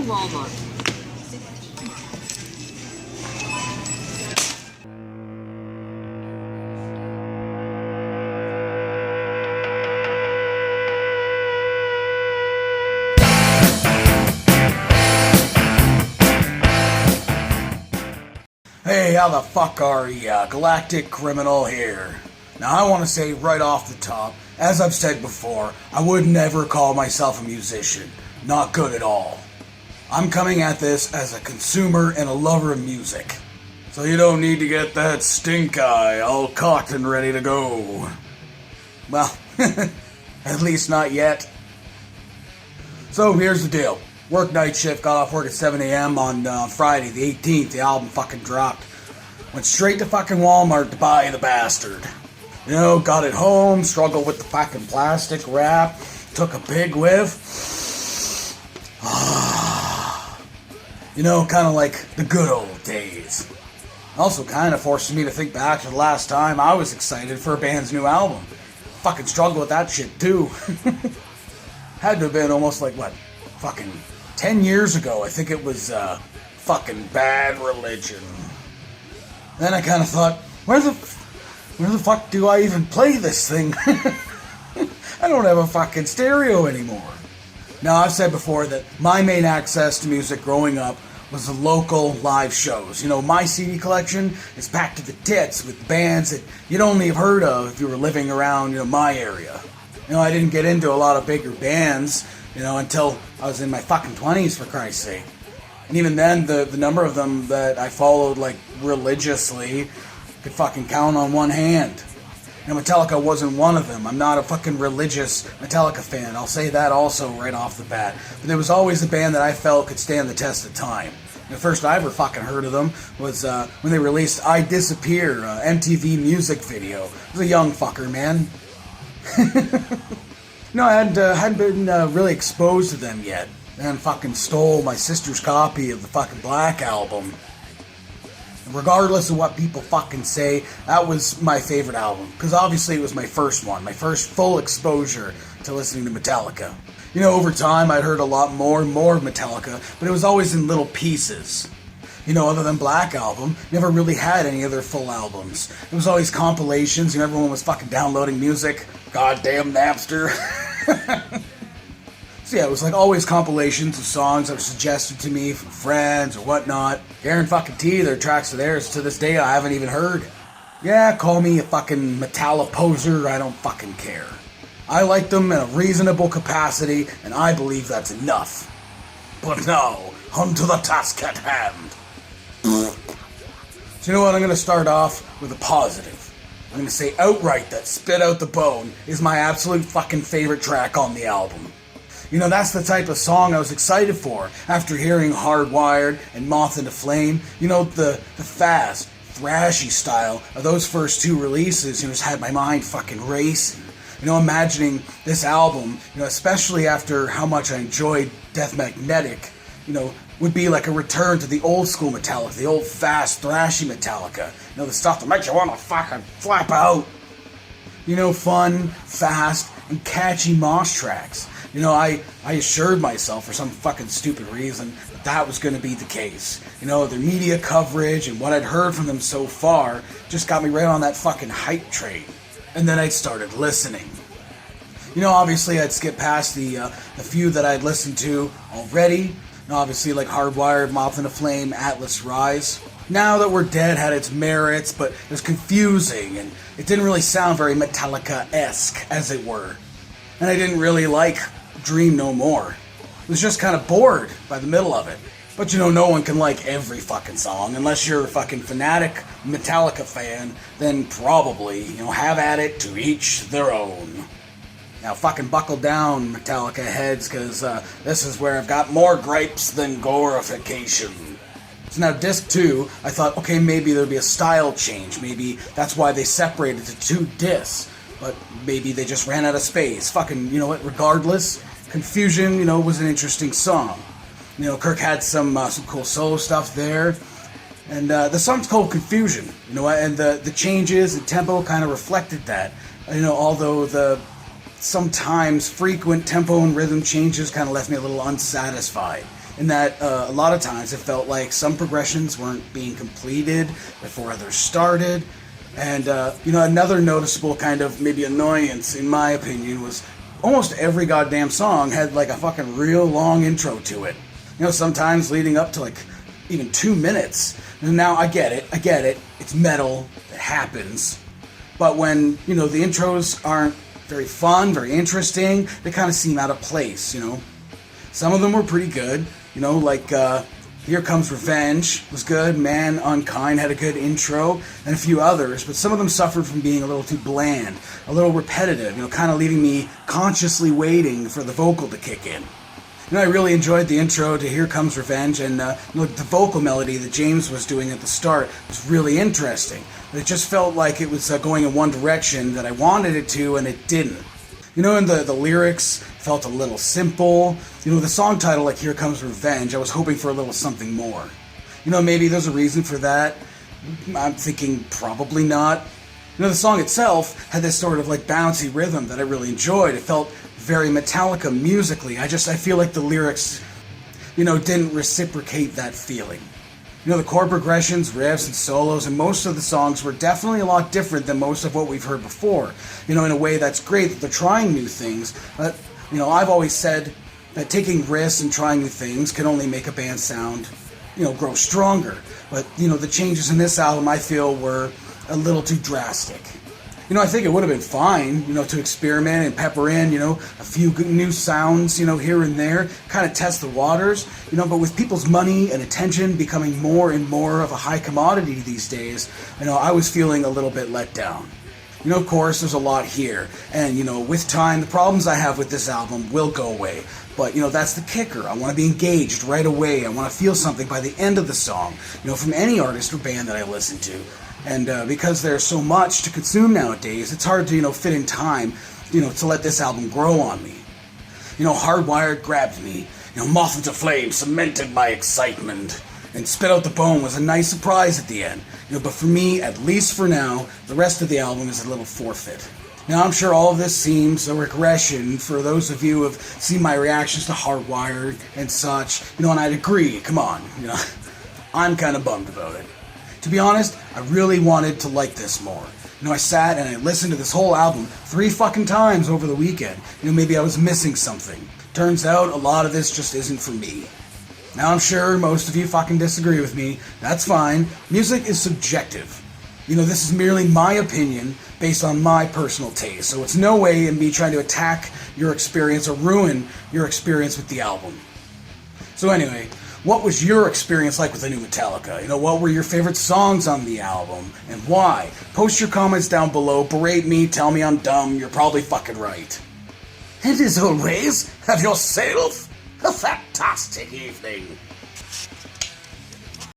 Walmart. Hey, how the fuck are ya? Galactic Criminal here. Now, I want to say right off the top, as I've said before, I would never call myself a musician. Not good at all. I'm coming at this as a consumer and a lover of music. So you don't need to get that stink eye all cocked and ready to go. Well, at least not yet. So here's the deal. Work night shift, got off work at 7 a.m. on Friday the 18th. The album fucking dropped. Went straight to fucking Walmart to buy the bastard. You know, got it home, struggled with the fucking plastic wrap, took a big whiff. You know, kind of like the good old days. Also kind of forced me to think back to the last time I was excited for a band's new album. Fucking struggled with that shit too. Had to have been almost like, what, fucking 10 years ago. I think it was fucking Bad Religion. Then I kind of thought, where the fuck do I even play this thing? I don't have a fucking stereo anymore. Now, I've said before that my main access to music growing up was the local live shows. You know, my CD collection is packed to the tits with bands that you'd only have heard of if you were living around, you know, my area. You know, I didn't get into a lot of bigger bands, you know, until I was in my fucking 20s, for Christ's sake. And even then, the number of them that I followed, like, religiously, could fucking count on one hand. And Metallica wasn't one of them. I'm not a fucking religious Metallica fan. I'll say that also right off the bat. But there was always a band that I felt could stand the test of time. The first I ever fucking heard of them was when they released I Disappear, MTV music video. I was a young fucker, man. No, I hadn't been really exposed to them yet. And fucking stole my sister's copy of the fucking Black album. Regardless of what people fucking say, that was my favorite album. Because obviously it was my first one. My first full exposure to listening to Metallica. You know, over time I'd heard a lot more and more of Metallica, but it was always in little pieces. You know, other than Black Album, never really had any of their full albums. It was always compilations, and everyone was fucking downloading music. Goddamn Napster. So yeah, it was like always compilations of songs that were suggested to me from friends or whatnot. Guarantee there are tracks of theirs to this day I haven't even heard. Yeah, call me a fucking Metallica poser, I don't fucking care. I like them in a reasonable capacity, and I believe that's enough. But now, onto the task at hand. So you know what, I'm going to start off with a positive. I'm going to say outright that Spit Out the Bone is my absolute fucking favorite track on the album. You know, that's the type of song I was excited for after hearing Hardwired and Moth into Flame. You know, the fast, thrashy style of those first two releases, you know, just had my mind fucking racing. You know, imagining this album, you know, especially after how much I enjoyed Death Magnetic, you know, would be like a return to the old school Metallica, the old fast, thrashy Metallica. You know, the stuff that makes you want to fucking flap out. You know, fun, fast, and catchy mosh tracks. You know, I assured myself for some fucking stupid reason that was going to be the case. You know, their media coverage and what I'd heard from them so far just got me right on that fucking hype train. And then I started listening. You know, obviously I'd skip past the few that I'd listened to already. And obviously like Hardwired, Moth into Flame, Atlas Rise. Now That We're Dead had its merits, but it was confusing and it didn't really sound very Metallica-esque, as it were. And I didn't really like Dream No More. I was just kind of bored by the middle of it. But you know, no one can like every fucking song. Unless you're a fucking fanatic Metallica fan, then probably, you know, have at it, to each their own. Now fucking buckle down, Metallica heads, because this is where I've got more gripes than glorification. So now disc 2, I thought, okay, maybe there'd be a style change. Maybe that's why they separated to 2 discs. But maybe they just ran out of space. Fucking, you know what, regardless, Confusion, you know, was an interesting song. You know, Kirk had some cool solo stuff there. And the song's called Confusion, you know, and the changes and tempo kind of reflected that. You know, although the sometimes frequent tempo and rhythm changes kind of left me a little unsatisfied. in that a lot of times it felt like some progressions weren't being completed before others started. And, another noticeable kind of maybe annoyance, in my opinion, was almost every goddamn song had like a fucking real long intro to it. Sometimes leading up to like even 2 minutes. And now I get it, it's metal, it happens. But when, the intros aren't very fun, very interesting, they kind of seem out of place, Some of them were pretty good, like Here Comes Revenge was good, Man Unkind had a good intro, and a few others, but some of them suffered from being a little too bland, a little repetitive, kind of leaving me consciously waiting for the vocal to kick in. I really enjoyed the intro to Here Comes Revenge, and the vocal melody that James was doing at the start was really interesting. But it just felt like it was going in one direction that I wanted it to, and it didn't. And the lyrics felt a little simple. The song title, like Here Comes Revenge, I was hoping for a little something more. Maybe there's a reason for that. I'm thinking probably not. The song itself had this sort of like bouncy rhythm that I really enjoyed. It felt very Metallica musically. I feel like the lyrics, didn't reciprocate that feeling. The chord progressions, riffs, and solos, and most of the songs were definitely a lot different than most of what we've heard before. In a way that's great that they're trying new things. But, I've always said that taking risks and trying new things can only make a band sound, grow stronger. But, the changes in this album I feel were a little too drastic. I think it would have been fine, to experiment and pepper in, a few good new sounds, here and there, kind of test the waters, but with people's money and attention becoming more and more of a high commodity these days, I was feeling a little bit let down. Of course, there's a lot here, and, with time, the problems I have with this album will go away. But, that's the kicker. I want to be engaged right away. I want to feel something by the end of the song, from any artist or band that I listen to. And because there's so much to consume nowadays, it's hard to, fit in time, to let this album grow on me. Hardwired grabbed me. Moth into Flame cemented my excitement. And Spit Out the Bone was a nice surprise at the end. But for me, at least for now, the rest of the album is a little forfeit. Now, I'm sure all of this seems a regression for those of you who have seen my reactions to Hardwired and such, and I'd agree, come on, I'm kind of bummed about it. To be honest, I really wanted to like this more. I sat and I listened to this whole album 3 fucking times over the weekend. Maybe I was missing something. Turns out a lot of this just isn't for me. Now, I'm sure most of you fucking disagree with me. That's fine. Music is subjective. This is merely my opinion based on my personal taste, so it's no way in me trying to attack your experience or ruin your experience with the album. So anyway, what was your experience like with the new Metallica? What were your favorite songs on the album, and why? Post your comments down below, berate me, tell me I'm dumb, you're probably fucking right. And as always, have yourself a fantastic evening.